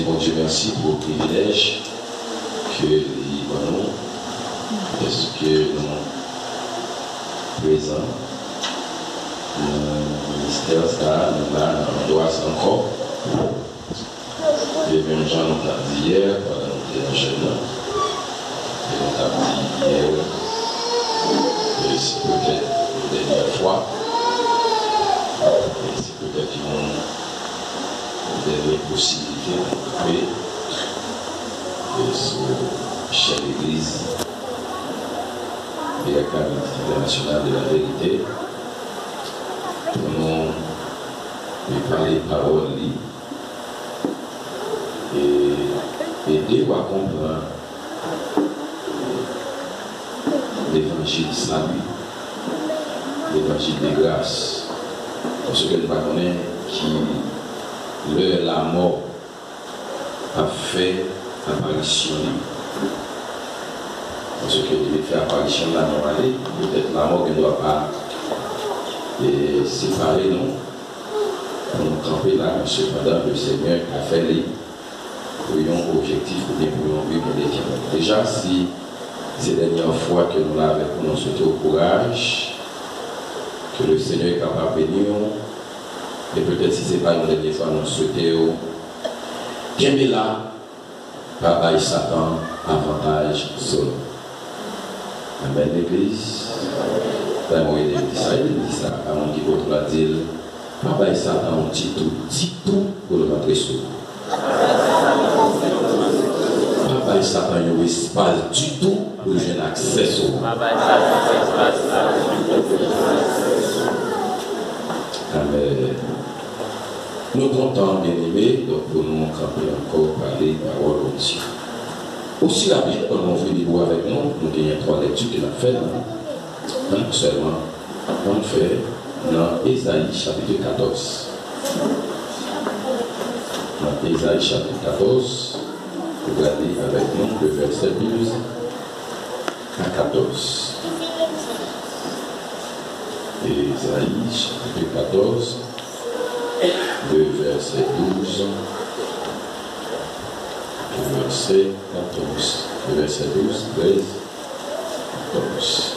dis bon Dieu merci pour le privilège que nous, parce que nous présents dans le ministère, ça, nous avons encore. Et même gens nous avons dit hier, pendant que nous étions jeunes, et nous avons dit hier, que c'est peut-être la dernière fois, et c'est peut-être une dernière possibilité d'occuper cette chère Église et la Carme internationale de la vérité pour nous parler paroles et aider à comprendre l'évangile du salut, l'évangile de grâce, parce que nous connaissons qui la mort a fait apparition. Parce que il fait apparition de la mort, peut-être la mort ne doit pas séparer nous. Pour nous camper là, mais cependant le Seigneur a fait les pour un objectif pour vivre des diamants. Déjà, si c'est la dernière fois que nous l'avons, nous souhaitons au courage, que le Seigneur est capable de bénir, et peut-être si ce n'est pas une dernière fois, nous souhaitons bien là, par Satan, avantage seul. Amen, l'Église. Dans mon idée, il dit ça, à mon qui d'autre l'a dit, Papa Satan, on dit tout pour le rentrer sous. Papa Satan, il n'y a pas du tout pour j'ai accès au. Amen. Nous comptons bien aimés, donc pour nous camper encore parler parole au Dieu. Aussi rapide, quand on veut voir avec nous, nous avons 3 lectures qu'il a faites. Non seulement, on fait dans Ésaïe chapitre 14. Dans Ésaïe chapitre 14, regardez avec nous le verset 12 à 14. Ésaïe chapitre 14, le verset 12, le verset 14. Le verset 12, 13, 14.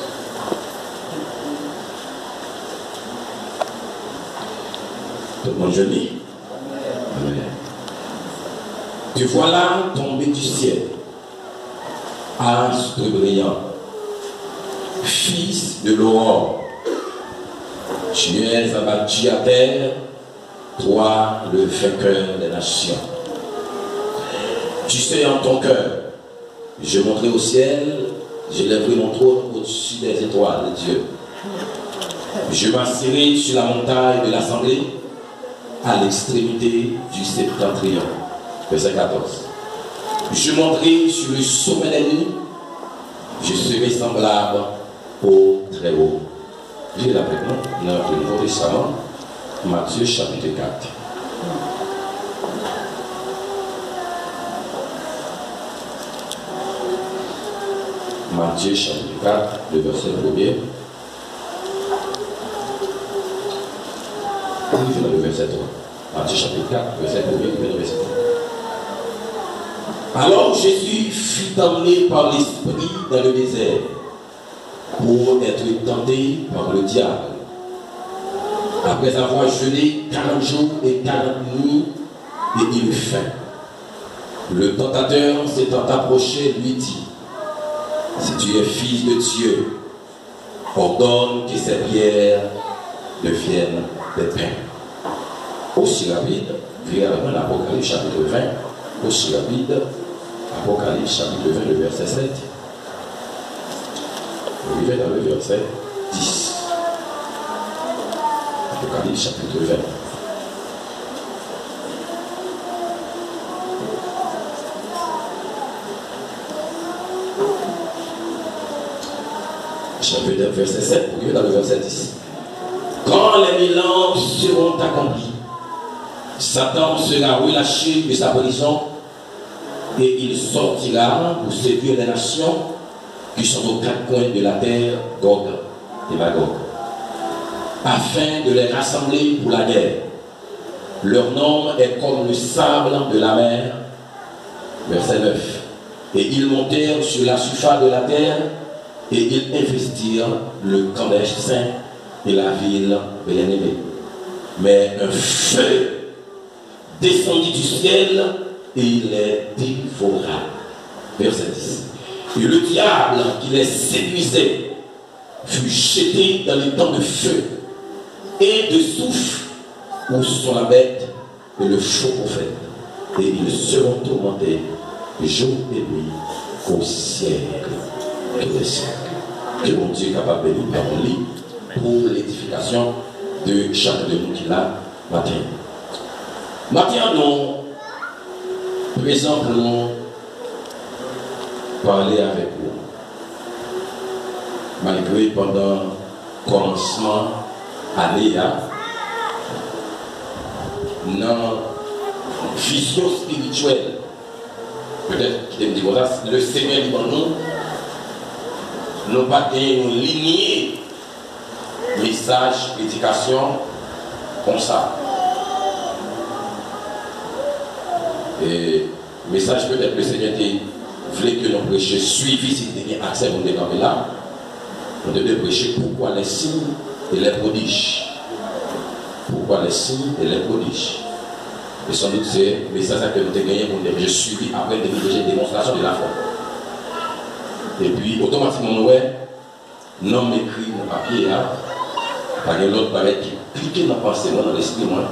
Tout le monde je lis. Amen. Tu voilà tomber du ciel, astre brillant, fils de l'aurore. Tu es abattu à terre, toi le vainqueur des nations. Tu sais en ton cœur, je monterai au ciel, je lèverai mon trône au-dessus des étoiles de Dieu. Je m'assirai sur la montagne de l'assemblée, à l'extrémité du septentrion. Verset 14. Je monterai sur le sommet des nuits, je serai semblable au Très-Haut. J'ai la prénom dans le Nouveau Testament, Matthieu chapitre 4. Matthieu chapitre 4, le verset 1er. Dans le verset 3. Matthieu chapitre 4, verset 1er, le verset 3. Alors Jésus fut emmené par l'Esprit dans le désert pour être tenté par le diable. Après avoir jeûné 40 jours et 40 nuits, et il eut faim. Le tentateur s'étant approché lui dit: si tu es fils de Dieu, ordonne que ces pierres deviennent des pains. Aussi rapide, vient avec l'Apocalypse chapitre 20, aussi rapide, Apocalypse chapitre 20, le verset 7. On vient dans le verset 10. Apocalypse chapitre 20. Chapitre 20, verset 7, on vient dans le verset 10. Quand les 1000 ans seront accomplis, Satan sera relâché de sa prison et il sortira pour séduire les nations qui sont aux 4 coins de la terre, Gog et Magog, afin de les rassembler pour la guerre. Leur nombre est comme le sable de la mer Verset 9. Et ils montèrent sur la surface de la terre et ils investirent le Kadesh saint et la ville bien-aimée. Mais un feu descendit du ciel et il les dévora. Verset 10. Et le diable qui les séduisait fut jeté dans les temps de feu et de souffle où sont la bête et le faux prophète. Et ils seront tourmentés jour et nuit au siècle des siècles. Que mon Dieu est capable de nous parler pour l'édification de chacun de nous qui l'a matin. Matin, nous présents pour nous parler avec vous. Malgré pendant le commencement année, dans vision spirituelle, peut-être qu'il me dit voilà, le Seigneur dit nous, nous pas une lignée message, prédication comme ça. Et message peut-être le Seigneur voulait que nous prêchions suivi si vous avez accès à nous démarrer là. Nous devons prêcher pourquoi les signes et les prodiges. Pourquoi les signes et les prodiges. Et sans doute c'est le message que nous avons gagné pour nous je suivi après des démonstrations de la foi. Et puis automatiquement nous non écrit dans le papier là, par l'autre paraît qui cliquer dans la pensée, dans l'esprit moi,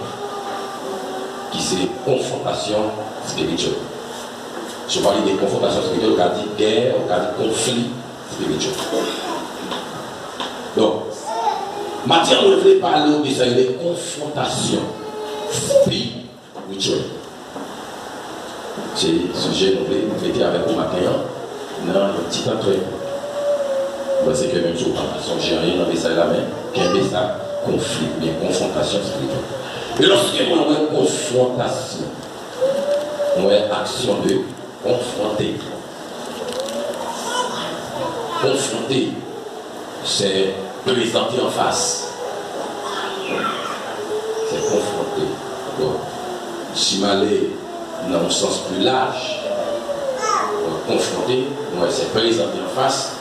qui c'est confrontation spirituelle. Je parle des confrontations spirituelles, on a dit guerre, on a dit conflit spirituel. Donc, matière, on veut parler de confrontation spirituelle. C'est le sujet que nous voulons traiter avec vous matin, dans un petit entrée. C'est que même si on j'ai rien dans ça la main, qu'il y a ça, conflit, bien confrontation spirituelle. Et lorsque on a une confrontation, on a action de confronter. Confronter, c'est présenter en face. C'est confronter. Donc, si m'aller dans un sens plus large, confronter, c'est présenter en face,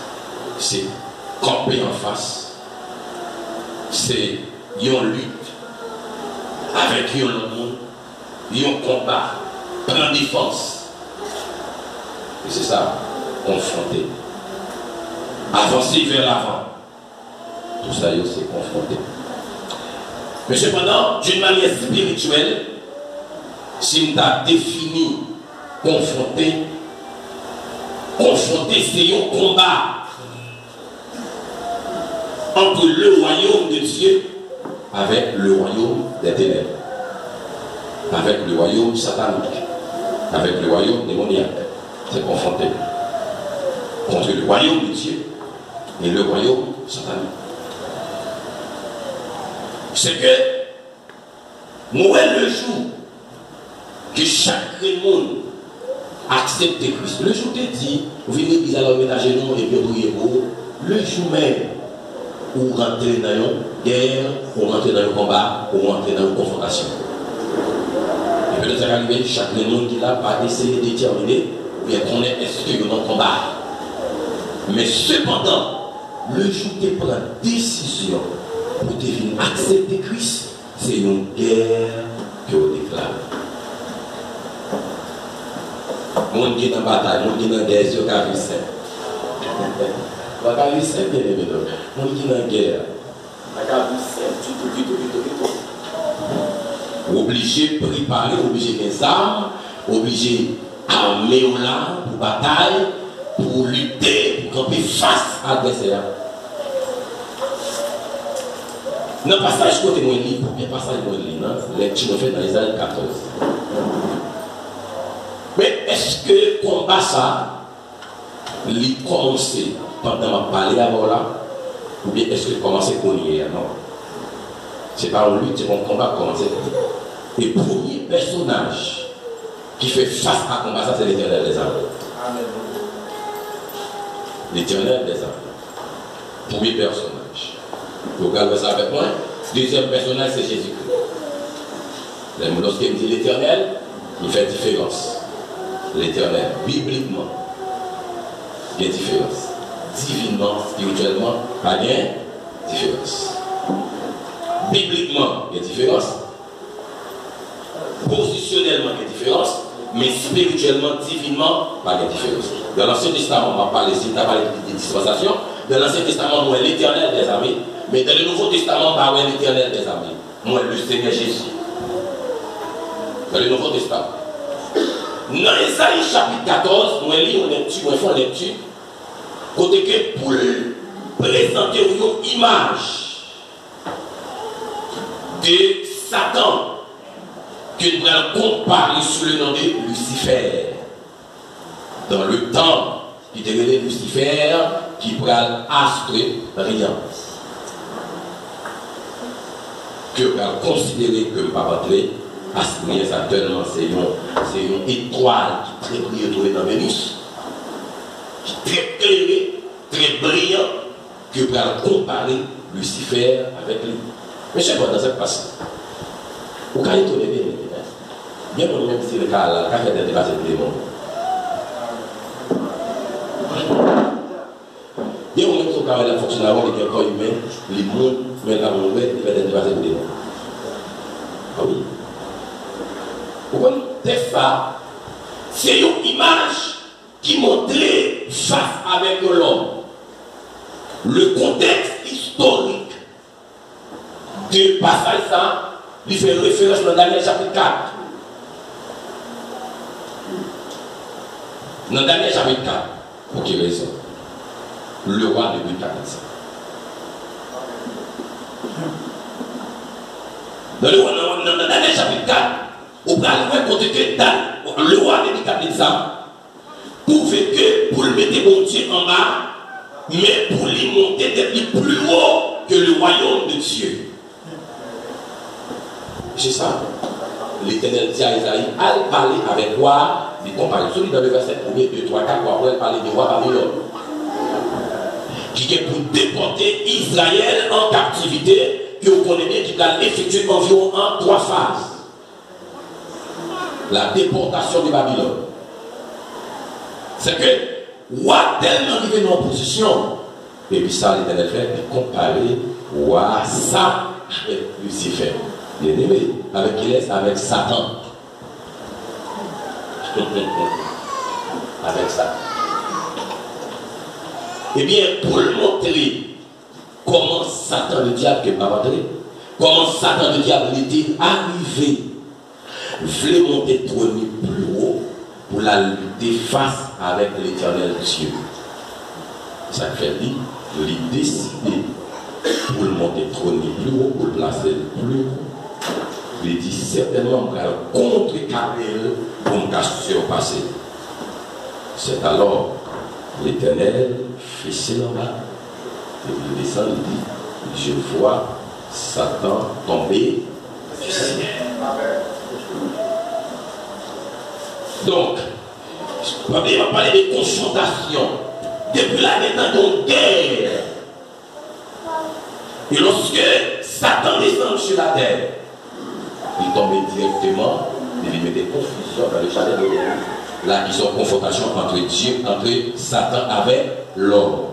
c'est camper en face, c'est une lutte avec un monde, un combat, en défense. Et c'est ça, confronter. Avancer vers l'avant. Tout ça, c'est confronter. Mais cependant, d'une manière spirituelle, si on a défini confronter, c'est un combat entre le royaume de Dieu avec le royaume des ténèbres, avec le royaume satanique, avec le royaume démoniaque. C'est confronté contre le royaume de Dieu et le royaume satanique. C'est que nous le jour que chaque monde accepte Christ. Le jour te dit, vous venez à l'église, ménager nous et puis prier pour le jour même où rentrer dans une guerre, ou rentrer dans un combat, ou rentrer dans une confrontation. Et peut-être arriver, chaque monde qui l'a pas essayé de déterminer, ou bien qu'on est est-ce qu'il y a un combat. Mais cependant, le jour où tu prends décision pour te venir accepter Christ, c'est une guerre que vous déclarez. Monde qui est en bataille, monde qui est en guerre, c'est au cas où c'est. On va garder ça bien évidemment. Mon qui est en guerre. On va garder ça tout. Obligé de préparer, obligé des armes, obligé d'armer au larmes pour bataille, pour lutter, pour camper face à l'adversaire. Dans le passage côté moi lit, pour bien passage moi lit, lecture fait dans les années 14. Mais est-ce que le combat ça, il commence pendant ma parler avant là, ou bien est-ce que commencer pour hier? Non. C'est pas en lutte, c'est un combat commencer. Et le premier personnage qui fait face à combat, ça c'est l'Éternel des armées. L'Éternel des armées. Premier personnage. Vous regardez ça avec moi. Deuxième personnage, c'est Jésus-Christ. Lorsqu'il me dit l'Éternel, il fait différence. l'éternel. Bibliquement, il y a une différence. Divinement, spirituellement, pas de différence. Bibliquement, il y a une différence. Positionnellement, il y a une différence. Mais spirituellement, divinement, pas de différence. Dans l'Ancien Testament, on va parler ici, on va parler de dispensation. Dans l'Ancien Testament, moi, l'éternel des armées. Mais dans le Nouveau Testament, pas l'éternel des armées. Moi, le Seigneur Jésus. Dans le Nouveau Testament. Dans Isaïe chapitre 14, moi, lis, on lecture, moi, font lecture. Côté que pour présenter une image de Satan que nous allons comparer sous le nom de Lucifer. Dans le temps, qui devenait Lucifer, qui prend astre rien. Que vous allez considérer que le papa astre rien, certainement, c'est une étoile qui est très brillante dans Vénus, qui est très éclairée, très brillante, que vous allez comparer Lucifer avec lui. Mais je ne sais pas, dans cette passage, vous allez étonner bien. Bien pour même si le cas là, le cas fait dépasser tous les mondes. Bien pour même si le cas là fonctionne avant les corps humains, les mondes, mais là on voit, il va dépasser tous les mondes. Ah oui. Pourquoi texte ça? C'est une image qui montrait face avec l'homme. Le contexte historique du passage ça, il fait référence dans Daniel chapitre 4. Dans Daniel chapitre 4, pour quelle raison? Le roi de Nebuchadnezzar. Dans Daniel chapitre 4, on va voir côté que le roi de Nebuchadnezzar pouvait que pour le mettre mon Dieu en bas, mais pour lui monter d'être plus haut que le royaume de Dieu. C'est ça. L'Éternel dit à Isaïe, allez parler avec moi. Il compare celui dans le verset 1, 2, 3, 4, pour après parler du roi Babylone. Qui est pour déporter Israël en captivité, que vous connaissez, qui va effectuer environ en 3 phases. La déportation de Babylone. C'est que, roi tellement arrivé en position, et puis ça, l'Éternel fait, comparer roi ça avec Lucifer. Bien aimé, avec qui est avec Satan. Avec ça. Eh bien, pour le montrer comment Satan, le diable, qui est pas montré, comment Satan, le diable, était arrivé, voulait monter trôner plus haut pour la lutter face avec l'éternel Dieu. Ça fait dit, il a décidé pour le monter trôner plus haut, pour le placer plus haut. Il dit certainement qu'on va contrecarrer pour me surpasser. C'est alors l'Éternel fait en bas. Et il descend, il dit, je vois Satan tomber du ciel. Donc, on va parler de confrontation. Depuis la guerre de guerre. Et lorsque Satan descend sur la terre, il tombait directement, il mettait confusion dans le jardin de l'homme. Là, ils ont confrontation entre Dieu, entre Satan avec l'homme.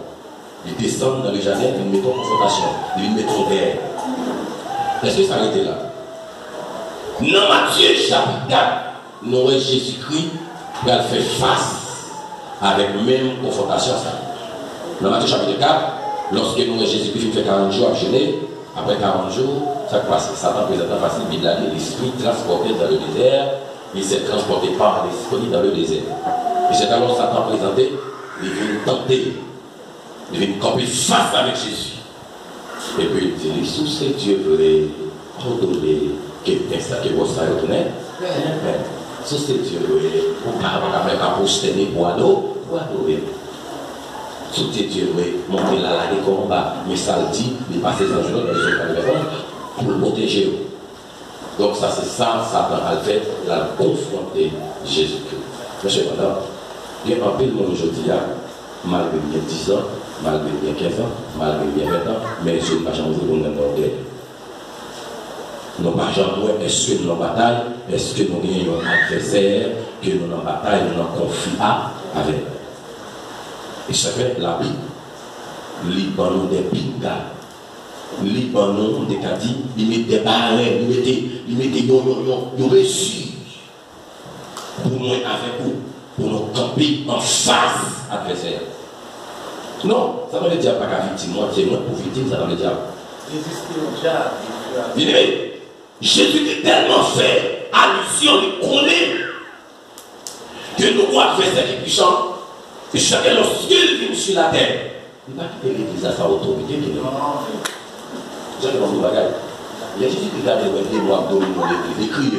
Ils descendent dans le jardin, ils mettent confrontation, ils mettent guerre. Est-ce que ça a été là? Dans Matthieu chapitre 4, nous voyons Jésus-Christ qui a fait face avec la même confrontation. Dans Matthieu chapitre 4, lorsque nous voyons Jésus-Christ fait 40 jours à jeûner, après 40 jours, ça passe. Satan présentant facile, il a l'esprit transporté dans le désert, il s'est transporté par l'esprit dans le désert. Et c'est alors Satan présenté, il vient tenter, il vient camper face avec Jésus. Et puis il dit, sous ces dieux voulaient ordonner que vous retournez. Sous ces dieux voulaient, vous ne pouvez pas prosterner pour adorer. Sous ces dieux voulaient monter là, les combats, mais ça le dit, il passe les anges dans les autres pour le protéger. Donc ça c'est ça, Satan a fait, il a confronté Jésus-Christ. Monsieur madame, il y a un peu de monde aujourd'hui, malgré bien 10 ans, malgré bien 15 ans, malgré bien 20 ans, mais je n'ai pas changé pour nous dans guerre. Nous n'avons pas changé, est-ce que nous avons bataille, est-ce que nous avons un adversaire, que nous en bataille, nous en conflit avec. Et ça fait la Bible. Libanon des pingas. Libanon des caddies, il met des barrières, il met des mesures pour nous avec vous, pour nous camper en face adversaire. Non, ça ne veut dire pas qu'à victime, moi c'est moi pour victime, ça ne veut dire pas. Bien aimé, Jésus est tellement fait allusion, il connaît que nous voyons adversaire qui est puissant, et chacun lorsqu'il vient sur la terre, il ne va pas quitter l'église à sa autorité. J'ai dit, il y a Jésus qui garde les mots abdominaux, les cris.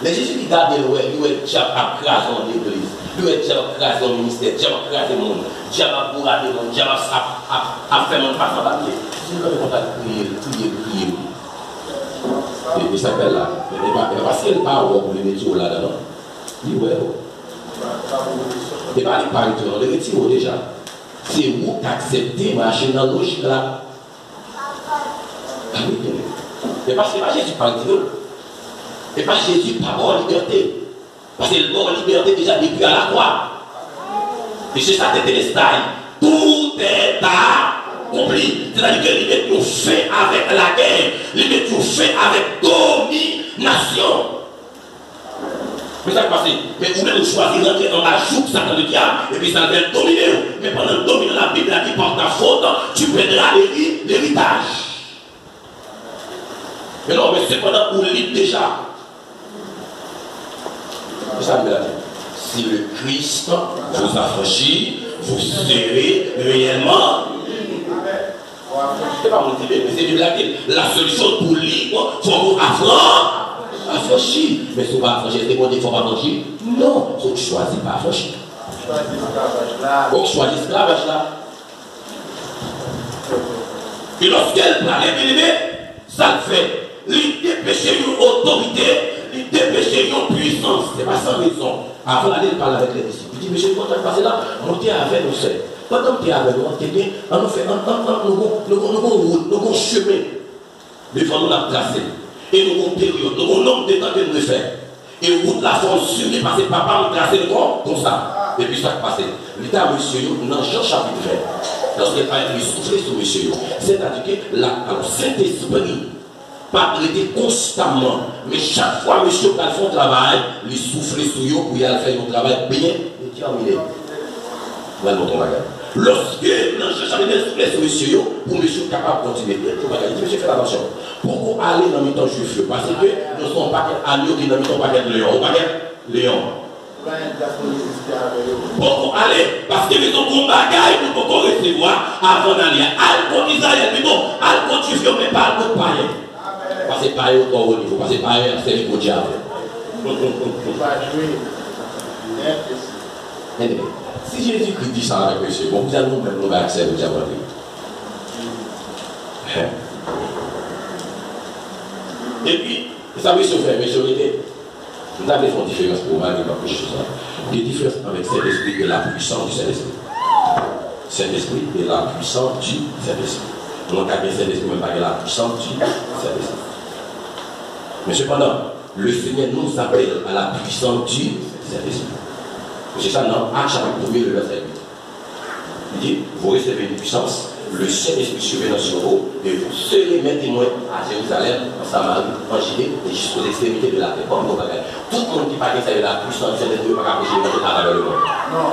Les Jésus qui garde les mots, il a crasé l'église, il a crasé le ministère, il a crasé le monde, il a bourré le monde, il a fait mon pas sans papier. C'est comme on a crié. Il s'appelle là. Parce qu'il parle pour les métiers là-dedans. Il est où? Il parle de les retire déjà. C'est vous qui acceptez marcher dans la logique là. Et parce que Jésus parle de nous. Et pas Jésus parle de liberté. Parce que le mot liberté déjà depuis à la croix. Et c'est ça qui est tout est accompli. C'est-à-dire que liberté nous fait avec la guerre. Liberté nous fait avec domination. Mais ça passe. Mais vous voulez choisir d'entrer en la joue, ça le diable, et puis ça va dominer. Mais pendant que dominer la Bible, qui porte ta faute, tu perdras l'héritage. Mais non, mais c'est pendant que vous libre déjà. Ça me l'a dit. Si le Christ vous affranchit, vous serez réellement. C'est pas mon idée, mais c'est du blague. La solution pour libre, il faut vous affranchir. Mais si vous ne pas affranchir, c'est bon, il ne faut pas affranchir. Non, il faut choisir pas affranchir. Il faut choisir l'esclavage là. Et lorsqu'elle parlait, bien aimé, ça le fait. Il dépêche une autorité, il dépêche une puissance. Ce n'est pas sans raison. Avant d'aller parler avec les disciples, il dit, monsieur, quand on passe là, montez avec nous seuls. Pendant que tu es avec nous, on nous fait un chemin devant nous la placer. Et nous avons une période, nous avons un nombre de temps que nous faire. Et route la force subie parce que papa nous trace le corps comme ça. Et puis ça qui passe. L'état monsieur, dans Jean chapitre 20, lorsqu'il a été soufflé sur monsieur, c'est-à-dire que le Saint-Esprit pas traité constamment, mais chaque fois monsieur a fait un travail, il souffle sur lui pour y aller faire un travail bien déterminé. Voilà notre bagage. Lorsque dans Jean chapitre 20 sur monsieur, pour monsieur capable de continuer, monsieur fait attention. Pourquoi aller dans le temps juif? Parce que nous ne sommes pas agneaux qui ne sont pas léons. Pourquoi aller? Parce que nous avons un bagage pour pouvoir recevoir avant d'aller. Alcool Israël, mais non, alcool juif, mais pas alcool païen. Parce que païen au haut niveau, parce que païen c'est le diable. Si Jésus-Christ dit ça avec monsieur, bon, vous allez nous accepter au diable. Et puis, vous savez ce que fait, majorité. Nous avons une différence pour moi, des différences avec Saint-Esprit et la puissance du Saint-Esprit. Saint-Esprit et la puissance du Saint-Esprit. Nous avons bien Saint-Esprit, mais pas la puissance du Saint-Esprit. Mais cependant, le Seigneur nous appelle à la puissance du Saint-Esprit. C'est ça dans Actes chapitre 1, le verset 8. Il dit, vous recevez une puissance, le Saint-Esprit surviendra sur vous, et vous serez mes témoins à Jérusalem, en Samarie, en Judée, et jusqu'aux extrémités de la terre. Comme tout le monde qui parle de la puissance du Saint-Esprit ne peut pas approcher à travers le monde. Non.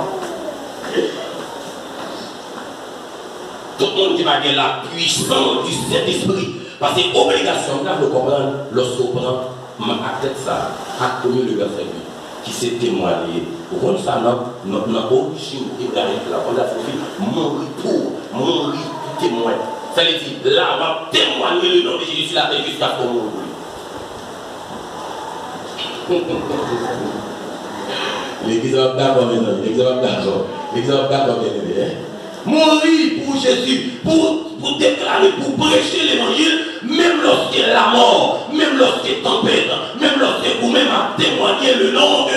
Tout le monde qui parle de la puissance du Saint-Esprit. Parce que l'obligation, là, vous comprenez, lorsqu'on prend à tête ça, à commun le verset 8, qui s'est témoigné. Vous comprenez ça, notre origine hébraïque, là, on a fait mon retour, mon témoin. Ça veut dire, là, on va témoigner le nom de Jésus sur la terre jusqu'à ce qu'on mourra. L'église va d'accord maintenant, l'église va d'accord. L'église va d'accord, bien aimé. Mourir pour Jésus, pour déclarer, pour prêcher l'évangile, même lorsqu'il est la mort, même lorsqu'il est tempête, même lorsqu'il vous-même a témoigné le nom de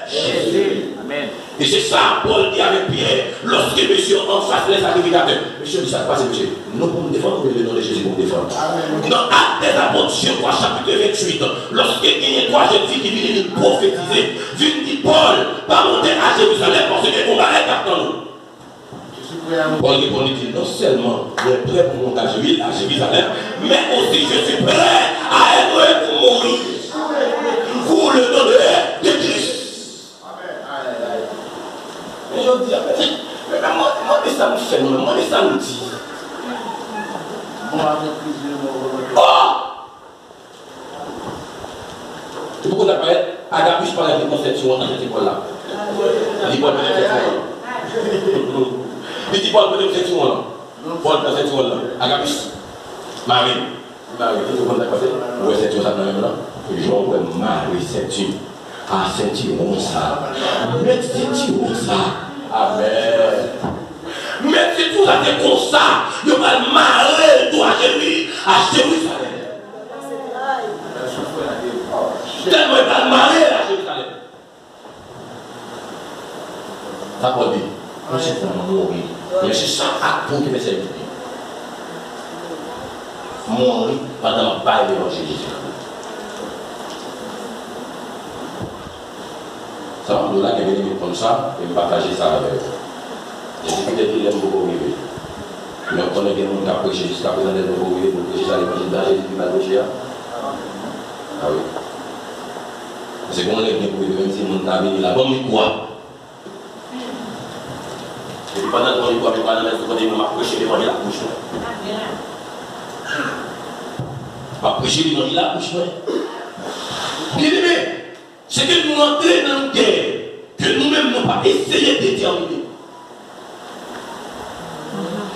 Jésus. Amen. Et c'est ça, Paul dit avec Pierre, lorsque monsieur en face les sacrificateurs. Monsieur, ça passe, monsieur. Nous pour nous défendre, nous le nom de Jésus pour nous défendre. Dans Actes des Apôtres, chapitre 28, lorsque il y a trois jeunes filles qui viennent nous prophétiser, viennent dire Paul, pas monter à Jérusalem parce qu'on va être dans nous. Paul répond, il dit non seulement je suis prêt pour monter à Jérusalem, mais aussi je suis prêt à être pour mourir. Pour le nom de Christ. Mais je dis, mais moi, ça me fait, moi, ça me dit. Oh! C'est pourquoi on appelle Agabus par la conception dans cette école-là. Il dit, Paul, il dit, Paul, Paul, cette école-là. Agabus. Marie. Marie, tout le monde a passé. Oui, c'est tout ça dans le même là. Je vois Marie, c'est une. Ah, c'est une ça. Mais c'est une ça. Amen. Mais c'est tout ça, c'est comme ça. Il va marrer toi à Jérusalem. Tellement il va marrer à Jérusalem. Ça peut dire, mais c'est vraiment mourir. Mais c'est ça pour qui me sert. Mourir pendant que pas l'évangile de Jésus. Ça va nous là qui est comme ça et partager ça avec eux. J'ai dit peut-être qu'il aime beaucoup vivre. Mais on connaît bien le monde qui a prêché jusqu'à présent de nouveau vivre, pour prêcher ça l'évangile de Jésus qui va prêcher. Ah oui. C'est qu'on est bien pour vivre, même si mon ami est là, bon, mais quoi? Et puis pendant qu'on est quoi, mais pendant qu'on est là, on prêcher l'évangile à la bouche. On va prêcher l'évangile à la bouche. Bien aimé. C'est que nous entrons dans une guerre que nous-mêmes n'avons pas essayé de déterminer.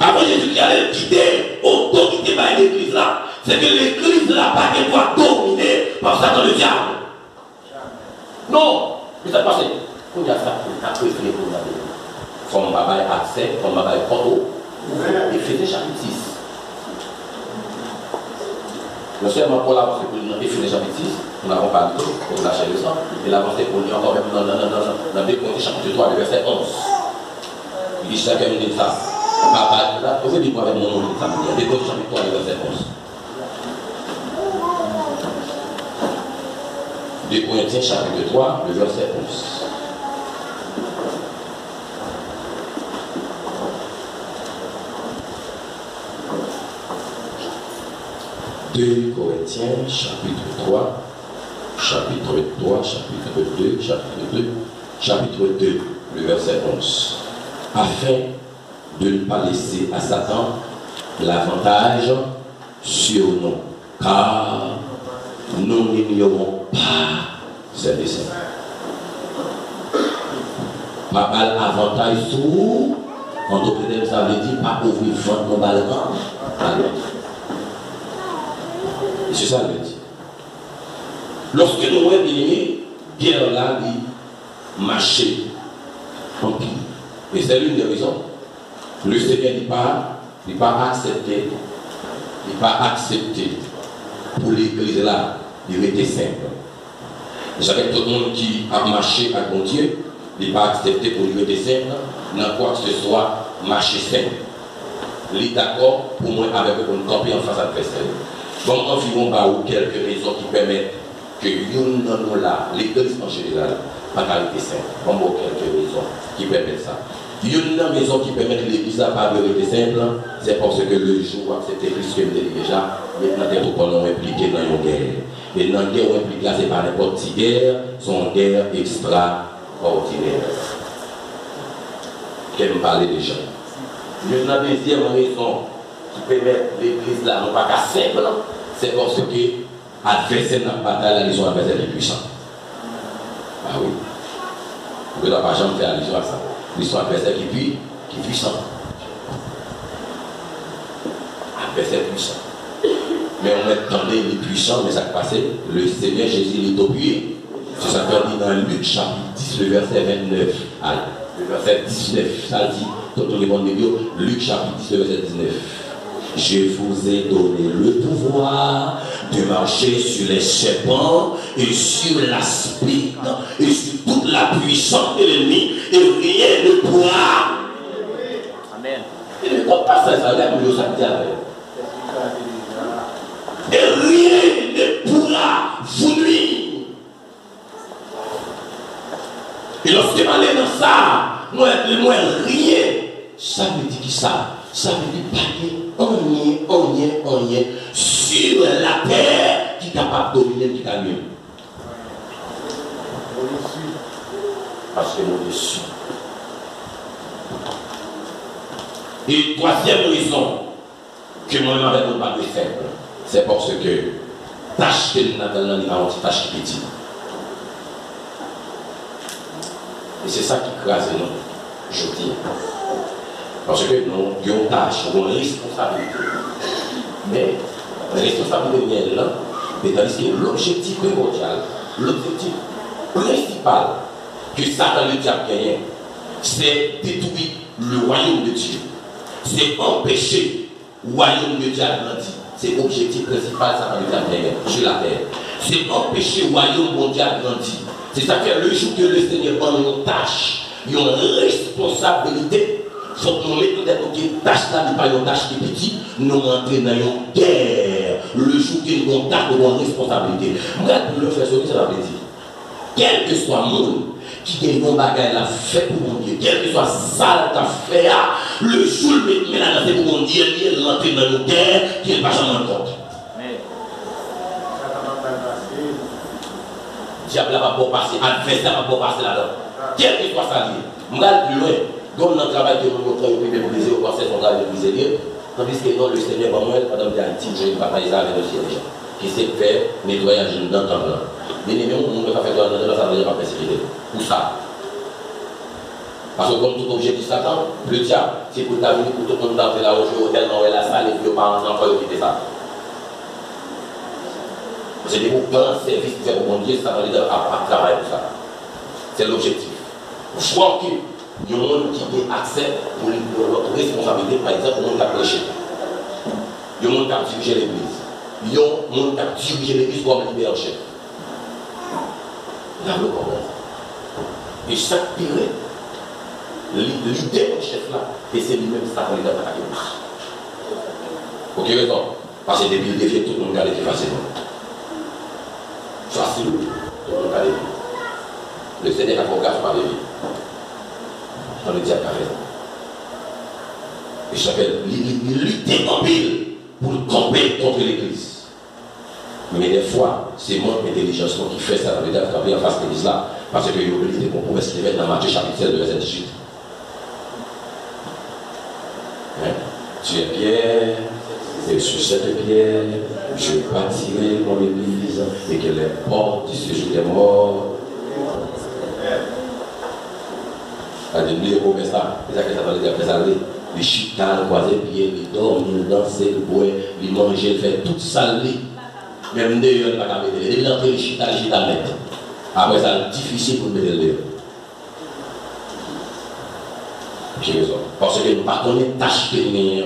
Avant Jésus qui allait quitter l'autorité par l'église là, c'est que l'église là pas qu'elle doit dominer par Satan le diable. Non, mais ça passe. Quand il y a ça, il a préféré pour la vie. Comme Baba est accès, comme Baba est photo, il faisait chapitre 6. Non seulement pour l'avancer pour Éphésiens chapitre 6, on a parlé de tout, on a lâché le sang, et l'avancer pour lui encore même dans 2 Corinthiens chapitre 3, le verset 11. Il dit chacun nous dit ça. Papa, là, vous avez dit avec mon nom, ça me dit, 2 Corinthiens chapitre 3, le verset 11. 2 Corinthiens chapitre 3, le verset 11. Deux Corinthiens, chapitre 3, chapitre 2, chapitre 2, le verset 11. Afin de ne pas laisser à Satan l'avantage sur nous, car nous n'ignorons pas ses desseins. Pas mal avantage sur vous, en tout cas, ça veut dire pas ouvrir vente nos balles. C'est ça le dit. Lorsque nous voyons bien, Pierre là dit marcher en pile. Et c'est l'une des raisons. Le Seigneur n'est pas accepté. Il n'est pas accepté pour l'église là, il était simple. J'avais tout le monde qui a marché à bon Dieu, il n'est pas accepté pour lui être simple, dans quoi que ce soit, marcher simple. Il est d'accord pour moi avec une copie en face adversaire. Bon, environ quelques raisons qui permettent que nous là, l'église en général, pas qualité simple. Bon, quelques raisons qui permettent ça. Une raison qui permet que l'église n'a pas de rester simple, c'est parce que le jour où accepté Christ que déjà, maintenant, des gens sont impliqués dans une guerre. Et dans une guerre impliquée, ce n'est pas n'importe quelle guerre, c'est une guerre extraordinaire. Qu'elle me parlait déjà. Une deuxième raison qui permet l'église là, non pas qu'à simple, c'est parce que l'adversaire dans la bataille, ils sont adversaires les puissants. Ah oui. Vous ne pouvez pas jamais faire allusion à ça. Ils sont adversaires qui puissants. Adversaires puissants. Mais on attendait les puissants, mais ça qui passait, le Seigneur Jésus il est appuyé. C'est ça qu'on dit dans Luc chapitre 10, le verset 29. Allez, le verset 19, ça dit, tout le monde de Dieu, Luc chapitre 10, le verset 19. Je vous ai donné le pouvoir de marcher sur les serpents et sur l'aspide et sur toute la puissance de l'ennemi et rien ne pourra. Amen. Et ne compte pas ça, là, mais ça dit et rien ne pourra vous nuire. Et lorsque je allé dans ça, moi, rien, ça veut dire qui ça? Ça veut dire pas rien sur la terre qui est capable de dominer, qui est mieux. Parce que nous dessus. Et troisième raison que moi-même avec mon pas de faible, c'est parce que tâche que nous avons dans une tâche petite. Et c'est ça qui crase nous, je dis. Parce que nous avons une tâche, nous avons une responsabilité. Mais la responsabilité est là, mais tandis que l'objectif primordial, l'objectif principal que Satan le diable gagne, c'est détruire le royaume de Dieu. C'est empêcher le royaume de Dieu à grandir. C'est l'objectif principal Satan le diable gagne sur la terre. C'est empêcher le royaume mondial à grandir. C'est ça que le jour que le Seigneur prend une tâche, une responsabilité, il faut que nous mettions des tâches là, mais pas une tâche qui est petite, nous rentrons dans une guerre. Le jour que nous avons une responsabilité. Moi, pour le faire sortir, ça va dire. Quel que soit le monde qui gagne un bagage là, fait pour mon Dieu, quel que soit ça qu'a fait, le jour où il là, c'est pour mon Dieu, il rentre dans une guerre qui n'est pas jamais en compte. Diable va pas passer, adversaire va pas passer là-dedans. Quel que soit ça, je vais plus loin. Comme dans le travail que nous montrons, nous pouvons briser au conseil central de briser. Tandis que non, le Seigneur, pendant que Haïti, je ne vais pas parler ça avec le ciel déjà. Qui s'est fait nettoyage dans le temps là. Mais nous, on ne peut pas faire ça, ça ne va pas persécuter. Pour ça. Parce que comme tout objet du Satan, le diable, c'est pour t'amener, pour tout le monde d'entrer là au jeu, tellement la salle, et puis aux parents encore quitter ça. C'est des grands services qui fait pour mon Dieu, ça va aller à travailler pour ça. C'est l'objectif. Je crois que il y a un monde qui a accès pour notre responsabilité, par exemple, le monde qui a prêché. Il y a un monde qui a dirigé l'église. Il y a un monde qui a dirigé l'église comme libérer en chef. Il y a le problème. Et chaque pire, l'idée du chef là, et c'est lui-même qui s'appelle dans la guerre. Pour quelle raison? Parce que depuis le défi, tout le monde a été facilement. Facile, tout le monde a été. Le Seigneur a fait par les vies. Dans le diable a raison. Et j'appelle lutter en pile pour camper contre l'église. Mais des fois, c'est manque d'intelligence qui fait ça dans le diable camper en face de l'église là. Parce que l'obélisque qu'on pouvait se lever dans Matthieu chapitre 7 de verset 18. Hein? Tu es Pierre, et sur cette pierre, je bâtirai mon église, et que les portes du séjour des morts. Les promesses là, les actes ça les après ça, les chita, les croisés pieds, les dormir, les danser, les boire, les manger, les faire tout ça. Même d'ailleurs, il n'y a pas qu'à mettre. Dès l'entrée, les chita mettre. Après ça, c'est difficile pour mettre le dehors. J'ai raison. Parce que nous ne connaissons pas tâche plénière.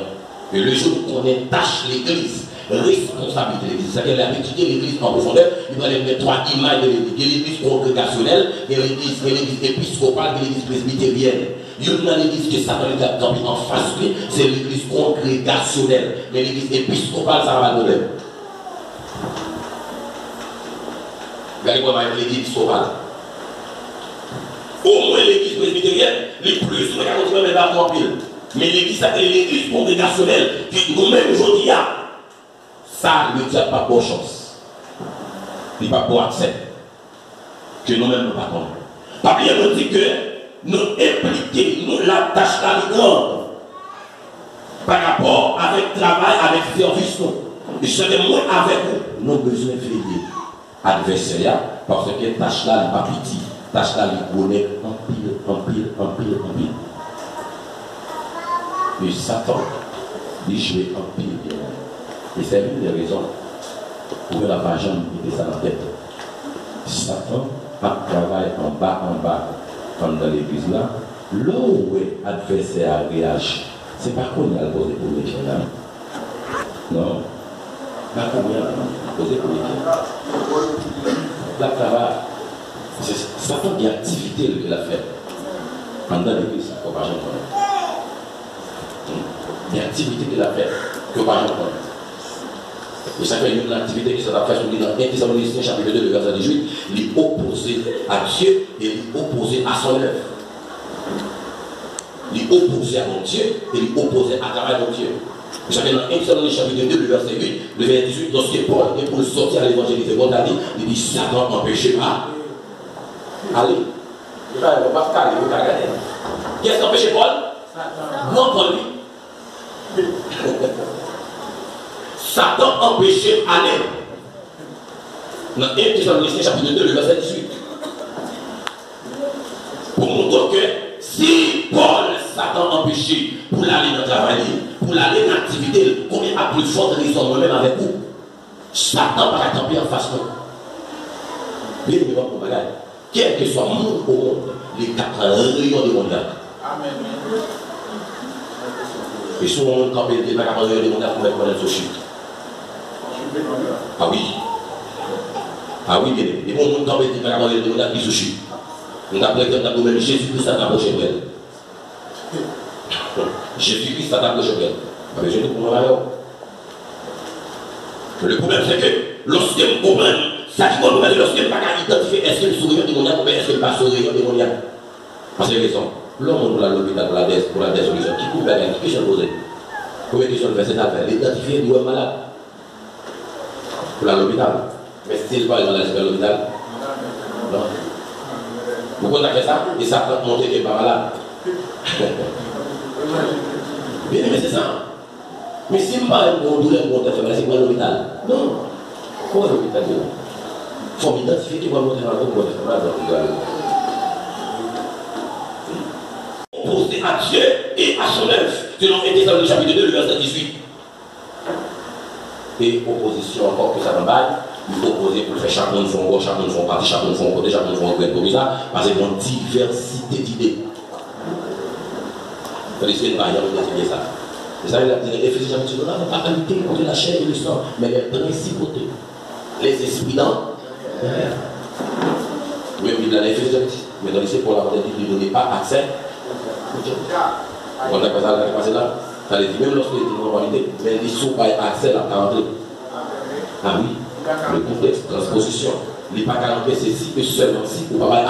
Et le jour où on connaît tâche l'église, responsabilité de l'église, c'est-à-dire qu'il a étudié l'église en profondeur, il va aller mettre trois images de l'église. Il y a l'église congrégationnelle, il y a l'église épiscopale, il y a l'église presbytérienne. Il y a l'église que Satan a campé en face, c'est l'église congrégationnelle. Mais l'église épiscopale, ça va pas de problème. Regardez comment l'église épiscopale. Au moins l'église presbytérienne, les plus souvent, il y a même pas en pile. Mais l'église, c'est l'église congrégationnelle qui nous-mêmes aujourd'hui, ça, le diable n'a pas bonne chance. Il n'a pas bon accès. Que nous-mêmes nous pas comprendre. Parce qu'il nous dit que nous impliquons, nous la tâche la grande par rapport avec le travail, avec le service. Et c'est moins avec nous, nous avons besoin de veiller adversaire parce que la tâche là n'est pas petite. La tâche là est bonnet en pile. Et Satan, il joue en pile. Et c'est une des raisons pour la vagin était ça dans la tête. Satan a travaillé en bas, dans l'église là. Là où l'adversaire réagit, c'est pas qu'on a posé pour les gens. Non. Pas qu'on a posé pour les gens. La travail, C'est Satan qui a activité qu'il a fait. Pendant l'église, il ne faut pas jamais connaître. Il y a une activité qu'il a fait, que pas jamais connaître. Et ça fait une activité qui s'est faite dans 1 Thessaloniciens chapitre 2, le verset 18, il est opposé à Dieu et il est opposé à son œuvre. Il est opposé à mon Dieu et il est opposé à travers mon Dieu. Vous savez, dans 1 Thessaloniciens chapitre 2, le verset 8, le verset 18, lorsque Paul est pour sortir à l'évangéliser, il dit Satan n'empêchez pas. Allez. Il va pas caler, il va regarder. Qu'est-ce qui empêche Paul? Non, Paul lui. Satan empêchait aller. Dans 1 Thessaloniciens chapitre 2, le verset 18. Pour montrer que si Paul, Satan empêchait pour aller dans le travail, pour aller dans l'activité, combien a plus forte raison moi-même avec vous? Satan va camper en face de nous. Bien, mais pour bagage. Quel que soit le monde au monde, les 4 rayons du monde. Amen. Et si on campe les 4 rayons du monde pour mettre mon sushi. Ah oui. Ah oui, bien. Et bon, on campe les 4 rayons du monde pour sushi. On a pris même Jésus-Christ à t'approcher de elle. Jésus-Christ à t'approcher de elle. Pas besoin de comprendre. Le problème, c'est que lorsque on comprend, ça qui comprend, lorsque on ne peut pas identifier est-ce que le sourire démoniaque ou est-ce que le pas sourire démoniaque. Parce que les raisons. L'homme pour l'hôpital, pour la désolution, qui coupe la gagne, qui question poser. Combien de questions fait cette affaire? L'identifier, nous sommes malades. Pour l'hôpital. Mais s'il pas dans l'hôpital, non. Vous connaissez ça? Et ça peut monter qu'il n'est pas malade. Bien, mais c'est ça. Mais si je ne parle pas de douleur, c'est quoi l'hôpital? Non. Quoi l'hôpital? Il faut m'identifier qui va monter dans l'hôpital. Opposé à Dieu et à son œuvre. Selon 1 Thessaloniciens chapitre 2, le verset 18. Et opposition encore que ça me baille. Il faut opposer pour faire chacun de son gauche, chacun de son parti, chacun de son côté, chacun de son côté, comme ça, parce qu'il y a une diversité d'idées. Il faut essayer de varier ça. Et ça, il a dit, Éphésiens chapitre 2, on n'a pas à lutter contre la chair et le sang, mais les principautés, les esprits dans. Même il a Éphésiens chapitre 2, mais dans l'essai pour la modernité, il ne donnait pas accès. On a passé là. Ça veut dire, même lorsqu'il était en normalité, mais il dit, pas accès à la rentrer. Ah oui. Le contexte, transposition. Il n'est pas qu'à rentrer, c'est si que seulement si, ou pas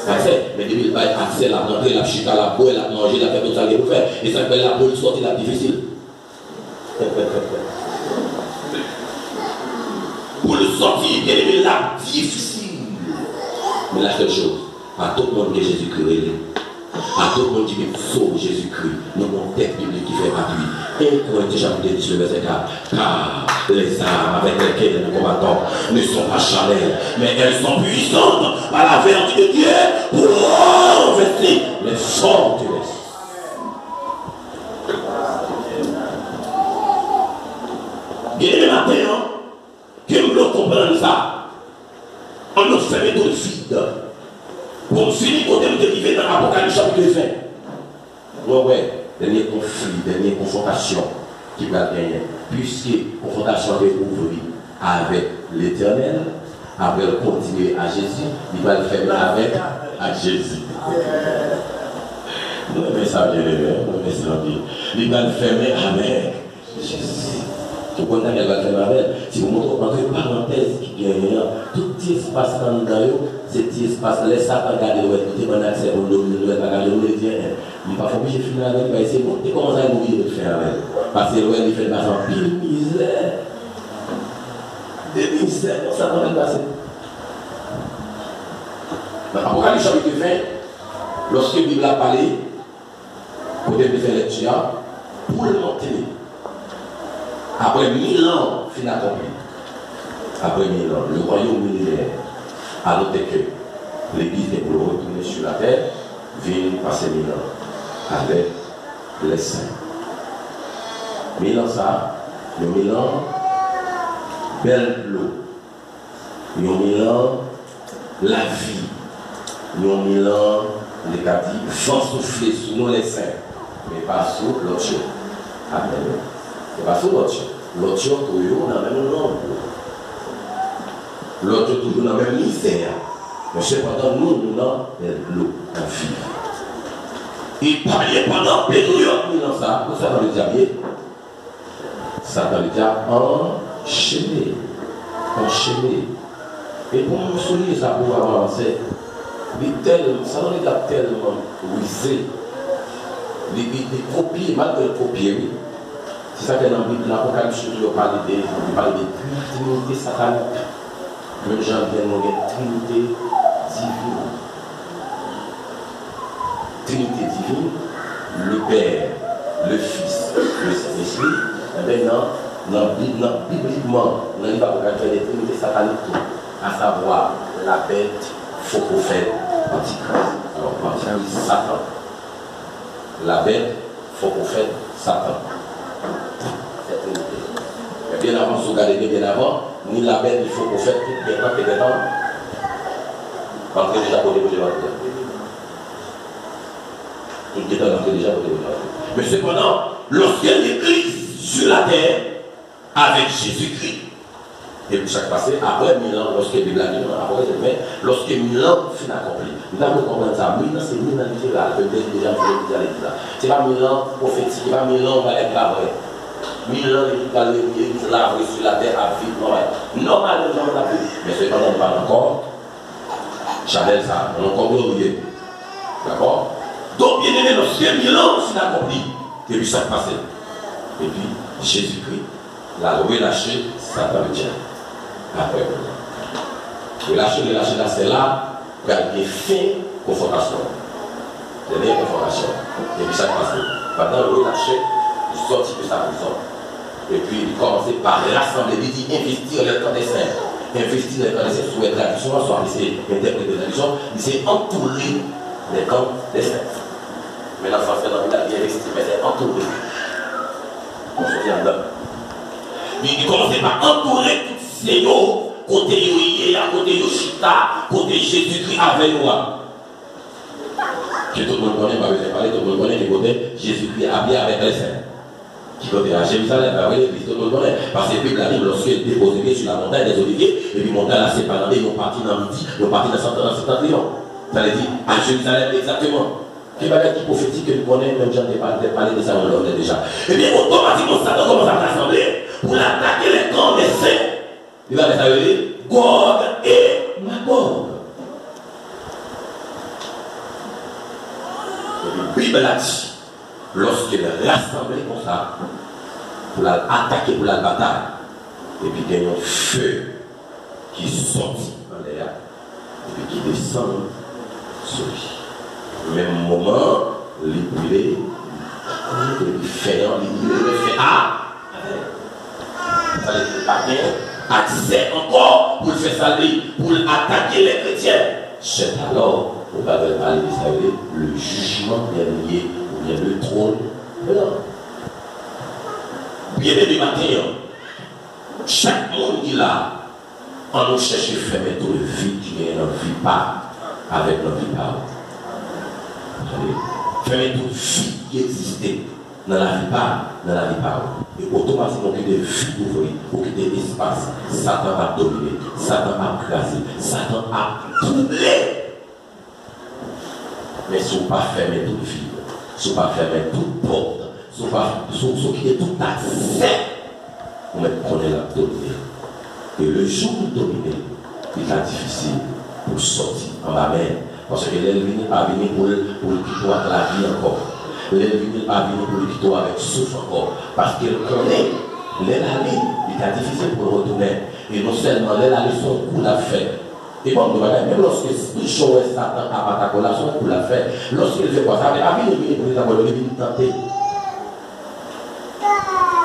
accès. Mais depuis il va accès, la rentrer, la chita, la boire, la manger, la faire tout ça qu'il faut faire. Et ça fait la police sortir la difficile. Pour le sortir, bien aimé, la difficile. Mais la seule chose, à tout le monde que Jésus-Christ à tout le monde qui sauve Jésus-Christ, nous avons un texte biblique qui fait appui. 1 Corinthiens chapitre 10, le verset 4. Car les armes avec lesquelles nous combattons ne sont pas charnelles, mais elles sont puissantes par la vertu de Dieu pour renverser les forteresses. Bien le matin, que nous comprenons ça, on nous fait tout le vide. Pour finir, quand on dérive dans l'Apocalypse chapitre 20. Ouais, dernier conflit, dernière confrontation qui va gagner. Puisque la confrontation est ouverte avec l'Éternel, après continuer à Jésus, il va le faire avec à Jésus. Non, mais ça vient de ça vient. Il va le fermer avec Jésus. Tout le monde va le fermer avec. Si vous montrez entre parenthèses qui gagne, tout espace dans le cet espace, laisse ça regarder le côté, on a accès au domaine, on a regardé le dire, mais parfois, je finis avec, c'est bon, et comment ça va mourir de faire avec? Parce que il fait pas en pile misère. Des misères, ça va même passer. Dans l'Apocalypse chapitre 20, lorsque la Bible a parlé, pour faire lecture, pour le monter, après 1000 ans, fin accompli. Après 1000 ans, le royaume millénaire. À noter que l'Église est pour retourner sur la terre, vient passer 1000 ans avec les saints. 1000 ans ça, le 1000 ans, belle l'eau. Le 1000 ans, la vie. Le 1000 ans, les gars disent, vent souffler sous nous les saints, mais pas sous l'autre chose. Amen. Et pas sous l'autre chose. L'autre chose, on a même un nom. L'autre toujours dans la même misère. Mais cependant, nous avons l'eau en vie. Il parlait pendant plusieurs ans, ça, vous savez, le diable, ça dans le diable enchaîné. Et pour nous souligner ça pour avancer, ça dans le diable tellement brisé, les copier, malgré le copier, oui. C'est ça que dans l'Apocalypse, il parle de trinité satanique. Même gens viennent de trinité divine. Trinité divine, le Père, le Fils, le Saint-Esprit. Maintenant, bibliquement, dans l'Apocalypse, il y a des trinités sataniques, à savoir la bête, faux prophète, antichrist. Alors, antichrist, Satan. La bête, faux prophète, Satan. Et bien avant, si vous regardez bien avant, ni la bête, il faut prophète, tout bien temps, bien temps. Entrez déjà pour déposer votre terre. Tout bien temps, entrez déjà pour déposer votre terre. Mais cependant, lorsqu'il y a l'Église sur la terre, avec Jésus-Christ, et puis chaque passé, après 1000 ans, lorsque la Bible a dit, après, lorsque 1000 ans fin accompli, nous devons comprendre ça. 1000 ans, c'est 1000 ans littéral, déjà, c'est pas 1000 ans prophétique, c'est pas 1000 ans, on va être là, vrai. 1000 ans, l'église là, sur la terre à vivre normal. Normalement, on a plus. Mais cependant, on parle encore. Chanel, ça, on a encore glorieux. D'accord? Donc, bien aimé, lorsque 1000 ans, c'est accompli. Et puis, ça passe. Et puis, Jésus-Christ l'a relâché, Satan le tient. Après, relâché, là, c'est là, où il y a des fins confrontation. Dernière confrontation. Et puis, ça passe. Pendant le relâché, il sortit de sa prison. Et puis il commençait par rassembler, il dit investir le temps des saints. Investir le temps des saints sous les traductions, soit c'est interpréter les traductions, il s'est entouré des camps des saints. Maintenant, français, il a bien investi, mais c'est entouré. On se souvient là. Il commençait par entourer tous ces mots, côté Yoye, côté Yoshita, côté Jésus-Christ avec nous. Que tout le monde connaît, pas besoin de parler, tout le monde connaît les côtés Jésus-Christ habillé avec les saints. Qui côté à Jérusalem, avec l'église, tout le monde connaît. Parce que la Bible arrive lorsqu'il dépose sur la montagne des Oliviers, et puis montagne là, c'est pas dans ils ont parti dans midi, ils ont parti dans septentrion. Ça veut dire à Jérusalem exactement. Qui va être prophétique que nous connaissons, même gens qui parlé de ça, on l'a déjà. Et bien, automatiquement, Satan commence à rassembler pour attaquer les camps des saints. Il va les Gog et Magog. La Bible a dit, lorsqu'il est rassemblé comme ça, pour l'attaquer, pour la bataille, et puis il y a un feu qui sortit dans l'air, et puis qui descend sur lui. Au même moment, il brûlait, il fait ça ne fait pas bien, accès encore pour faire ça, pour attaquer les chrétiens. C'est alors, on va parler de le jugement dernier, ou bien le trône de l'homme. Bien aimé matin, chaque monde qui est là, on nous cherche à faire tout le vide qui est dans la vie pas, avec notre vie pas. Faire tout le vide qui existait dans la vie pas, dans la vie pas. Et automatiquement, il y a des vies ouvertes, pour qu'il y ait espace. Satan a dominé, Satan a crasé, Satan a troublé. Mais si vous ne pas fermer toute vie, si vous ne pas fermer toute porte, si vous ne qui est tout accès, vous mettez la dominer. Et le jour de dominer, il est difficile pour sortir en bas même. Parce que l'ennemi n'est pas venu pour le quitter avec la vie encore. L'ennemi n'est pas venu pour le quitter avec souffle encore. Parce qu'il connaît l'ennemi, il est difficile pour le retourner. Et non seulement l'ennemi, son coup l'a fait. Et bon, même lorsque il choisit Satan à attaquer la son coup l'a fait, lorsqu'il fait quoi, ça veut dire qu'il vient pour les tenter.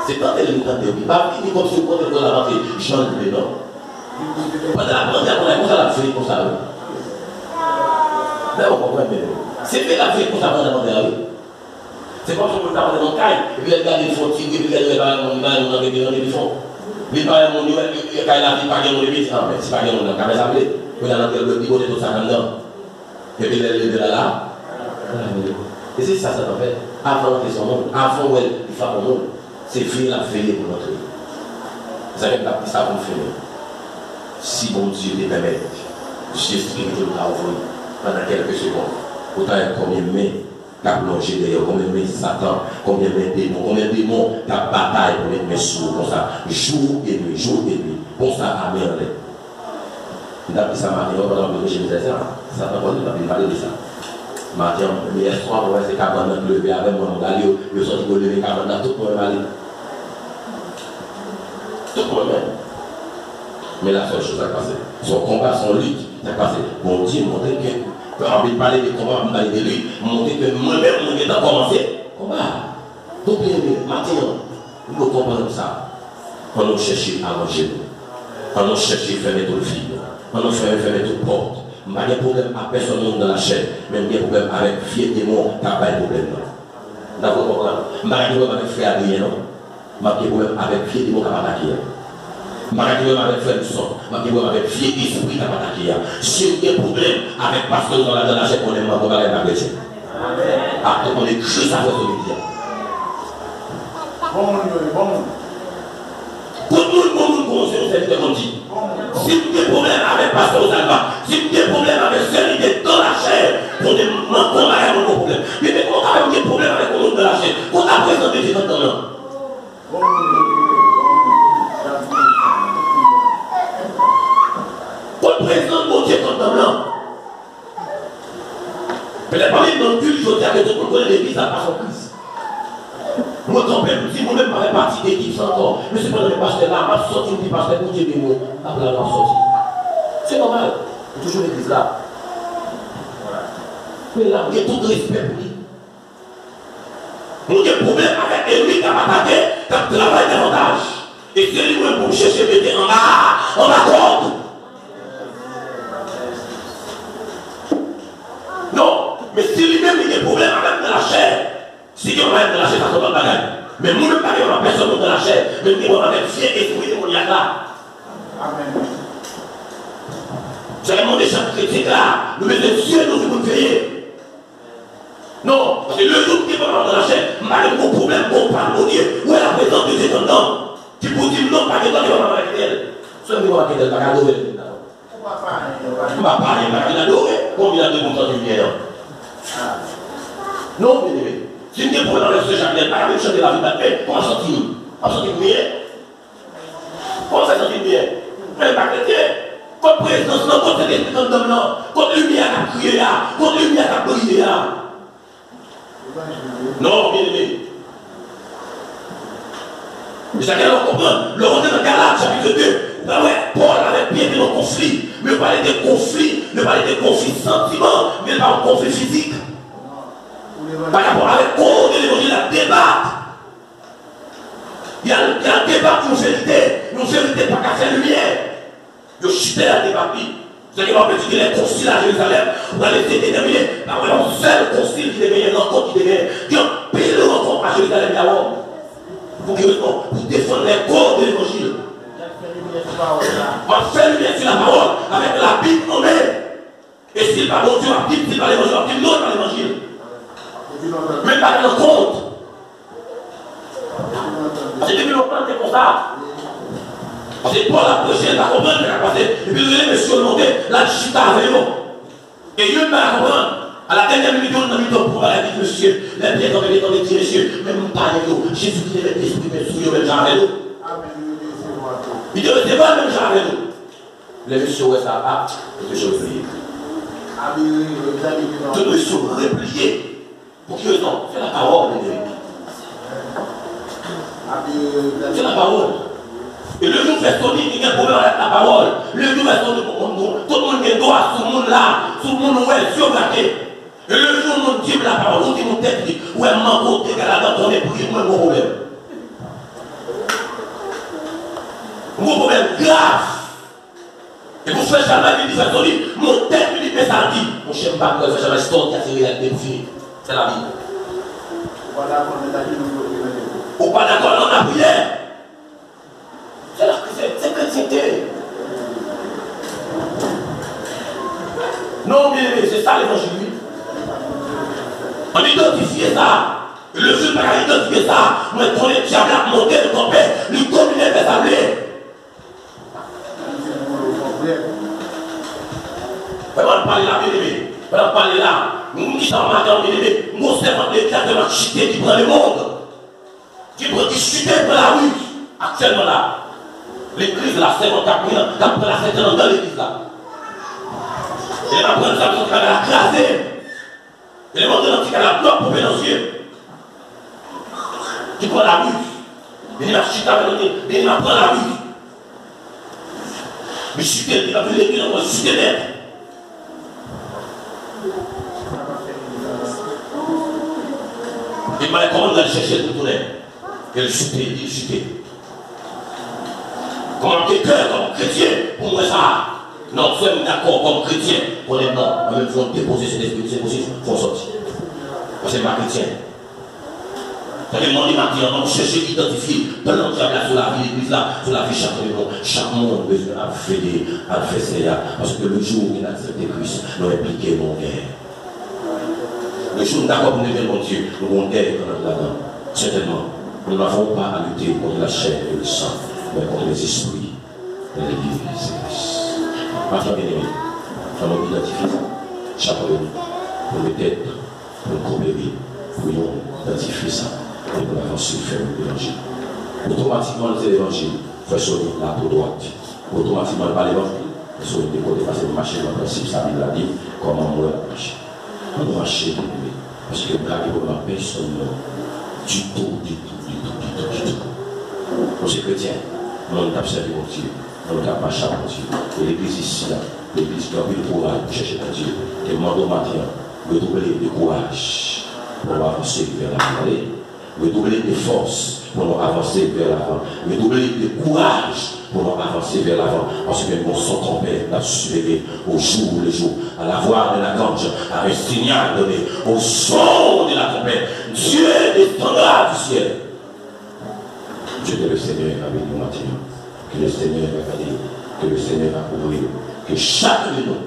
C'est tenter les tenter. Il va venir comme si on compte dans la rentrée, il change de nom. Pendant la première, on a comme ça la fait comme ça. Là, on comprend bien. C'est fait la fait comme ça pendant la première. C'est pas comme ça pendant mon caille, et puis il regarde les fonds, il regarde les fonds, il regarde les fonds. Il parle de mon numéro, il regarde la vie, il parle de mon numéro, non, mais c'est pas de mon numéro, quand même, il y a le niveau de tout ça dedans. Et puis il est là. Et c'est ça, ça en fait. Avant d'entrer son monde, avant où il fait au monde, c'est faire la veille pour entrer. Vous avez pas ça pour faire. Si bon Dieu te permet, Jésus-Christ nous a envoyé pendant quelques secondes. Pourtant, combien de mains t'as plongé derrière, combien de mains Satan, combien de démons t'as bataille pour les mettre sous comme ça, jour et nuit, pour ça, amen. D'après ça, Marie, on va dans le Jésus, ça n'a pas parlé de ça. Matin, hier soir, on va essayer de lever avec moi, on va aller, je suis sorti pour lever 40 ans, tout le monde va aller. Tout le monde même. Mais la seule chose qui a passé, son combat, son lutte, ça a passé. Bon Dieu, montrer que, quand on parler de combat, on parler de lui, montrer que moi-même, on est à commencer. Combat. Donc, bien aimé, maintenant, nous comprenons ça. On nous cherche à manger, on nous cherche à fermer tout le fil, on nous cherche à fermer toute porte. Je n'ai pas de problème avec personne dans la chaîne, mais j'ai un problème avec fier démon, tu n'as pas de problème. D'accord, je n'ai pas de problème avec frère Adrien, non? Je n'ai pas de problème avec fier démon, tu n'as pas d'attaquer. Je n'ai pas de problème avec frère Dusson, je n'ai pas de problème avec fier esprit, tu n'as pas d'attaquer. Si j'ai un problème avec pasteur dans la chaîne, on est mort, on va aller dans la chaîne. Ah, donc on est juste à votre média. Tout le monde conseille aux serviteurs comme dit. Si vous avez des problèmes avec Pasteur Zalba, si vous avez des problèmes avec ceux qui sont dans la chair, pour des moments, on a un problème. Mais quand on a des problèmes avec le monde de la chair, on a présenté ces temps-là. On présente mon Dieu temps-là. Peut-être pas même dans le culte, je dis que tout le monde connaît l'église à part son Christ. Moi, si moi-même je fais partie d'équipe sans encore, je suis pas dans le pasteur là, je suis sorti du pasteur pour Dieu de moi, après la sortie. C'est normal, il y a toujours l'église là. Mais là, il y a tout le respect pour lui. Nous avons des problèmes avec l'ennemi qui a attaqué, qui a travaillé davantage. Et c'est lui-même pour chercher à mettre en accord. Non, mais si lui-même il y a des problèmes avec de la chair, si on va être de la chair, ça ne va pas gagner. Mais nous ne parlons pas de personne de la chair, mais nous avons avec fier esprit démoniaque là. Amen. C'est le monde des chants critiques là. Nous mettons Dieu nous pour veiller. Non, parce que le jour qui est pas dans la chair, malgré mon problème, mon parle, mon Dieu, où est la présence de cet homme qui pour dire non, pas que toi qui vas avec elle. Ce qui va avec elle, pas adorer. On va parler, on va adorer. Combien de montants du bien? Non, bien aimé. Si nous avons dans le jardin, pas de chanter la vie de la paix, on va sortir. On va sortir bien. On va sortir bien. Mais pas chrétien. Contre présence, contre l'esprit de l'homme, contre lumière qui a crié là, contre lumière qui a brisé là. Non, bien aimé. Mais chacun doit comprendre. Le retour dans Galates, chapitre 2. Ben ouais, Paul avait bien dans le conflit. Mais il parlait des conflits, ne parlait des conflits sentiments, mais il parlait de conflits physiques. Par rapport avec quoi de l'évangile, il y a débat. Il y a un débat pour une vérité pas qu'à faire lumière. Il chutait à débat. C'est-à-dire qu'on peut dire les conciles à Jérusalem, on va laisser déterminer par un seul concile qui devait, un rencontre qui devait, qui a pile de rencontre à Jérusalem d'abord. Pour défendre les corps de l'évangile. On va faire lumière sur la parole avec la Bible en main. Et s'il n'est pas bon Dieu, la Bible, s'il n'est pas l'évangile, la Bible, non, pas l'évangile. Mais pas dans le compte. Parce que depuis longtemps, c'est comme ça. Parce que Paul a prêché, il a compris ce qui a passé. Et puis, les messieurs ont monté, la chita avec nous. Et Dieu m'a compris. À la dernière minute, on a mis ton pouvoir à la vie de monsieur. Les pieds dans les petits messieurs. Même pas avec nous. Jésus qui devait t'exprimer sur eux, même genre avec nous. Il devait recevoir même genre avec nous. Les messieurs, ouais, ça va. Et que je replié. Tout le sont repliés. Pour quelle raison? C'est la parole, les amis. C'est la parole. Et le jour où fait sonner, il y a un problème avec la parole. Le jour où fait sonner, tout le monde est droit, tout le monde là, tout le monde est surgardé. Et le jour où on dit la parole, on dit mon tête, où elle manque, t'es qu'à la dent, on est pris, moi, mon problème. Mon problème grave. Et vous faites jamais une différence, mon tête, il fait ça, dit. Mon chien, pas, vous faites jamais histoire qui a serré la tête pour finir. C'est la vie. Ou pas d'accord dans la prière. C'est chrétienté. Non, mais c'est ça l'évangile. On identifie ça. Le juge n'a pas identifié ça. Mais quand les diables ont monté de ton père, lui dominer les assemblées. là, bien-aimé. Pendant parler là, nous qui sommes matin, bien-aimé, nous observons exactement chité qui prend le monde, qui prend discuter pour la rue, actuellement là. L'église là, c'est mon cap, la certaine dans l'église là. Et la prendre ça, on va la craser. Et les montrer dans le bloc pour pénancer. Qui prend la rue. Il m'a chuté avec nous, il m'a pris la rue. Mais chuté, il a vu l'église, on va chuter net. Il m'a commandé d'aller chercher le tourner. Il chutait. Comme quelqu'un, comme chrétien, pour moi ça. Non, soyez d'accord comme chrétien. Pour les non, on va déposer cet esprit, c'est possible, il faut sortir. Parce que c'est pas chrétien. Ça demande maintenant, on cherche à identifier dans le diable sur la vie de l'église là, sur la vie chaque monde besoin à faire parce que le jour où il a accepté Christ, nous impliqué mon guerre. Le jour où nous avons accepté mon Dieu, nous avons guerre là-dedans. Certainement, nous n'avons pas à lutter contre la chair et le sang, mais contre les esprits et l'église. Maintenant, bien aimé, nous allons identifier ça. Chaque jour, pour les têtes, pour le coopérer, pour nous identifier ça. Et pour avancer, faire l'évangile. Automatiquement, c'est l'évangile, faire sonner la peau droite. Automatiquement, pas l'évangile, faire sonner des côtés, parce que marcher dans le principe, ça l'a dit, comment on va marcher. On doit marcher, parce que le gars qui va personne, du tout. On est chrétien, on a observé mon Dieu, on a marché à mon Dieu. Et l'église ici, l'église qui a eu le courage pour chercher mon Dieu, et demande au matin, redoubler de courage pour avancer vers la vallée. Redoubler de force pour nous avancer vers l'avant. Redoubler de courage pour nous avancer vers l'avant. Parce que mon son trompette n'a suivi au jour le jour, à la voix de la gange, à un signal donné, au son de la trompette. Dieu descendra du ciel. Dieu que le Seigneur a béni nous maintenant. Que le Seigneur a gagné, que le Seigneur a ouvert, que chaque de nous,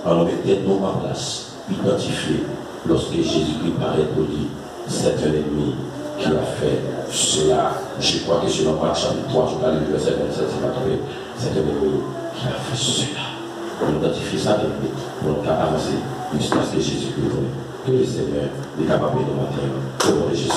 en nous mettant nous en place, identifié lorsque Jésus-Christ paraît pour lui, c'est un ennemi qui a fait cela. Je crois que sur Marc chapitre 3, je parle du verset 27, c'est un ennemi qui a fait cela. On identifie ça pour nous avancer jusqu'à ce que Jésus-Christ. Que le Seigneur est capable de nous matin. Au nom de Jésus.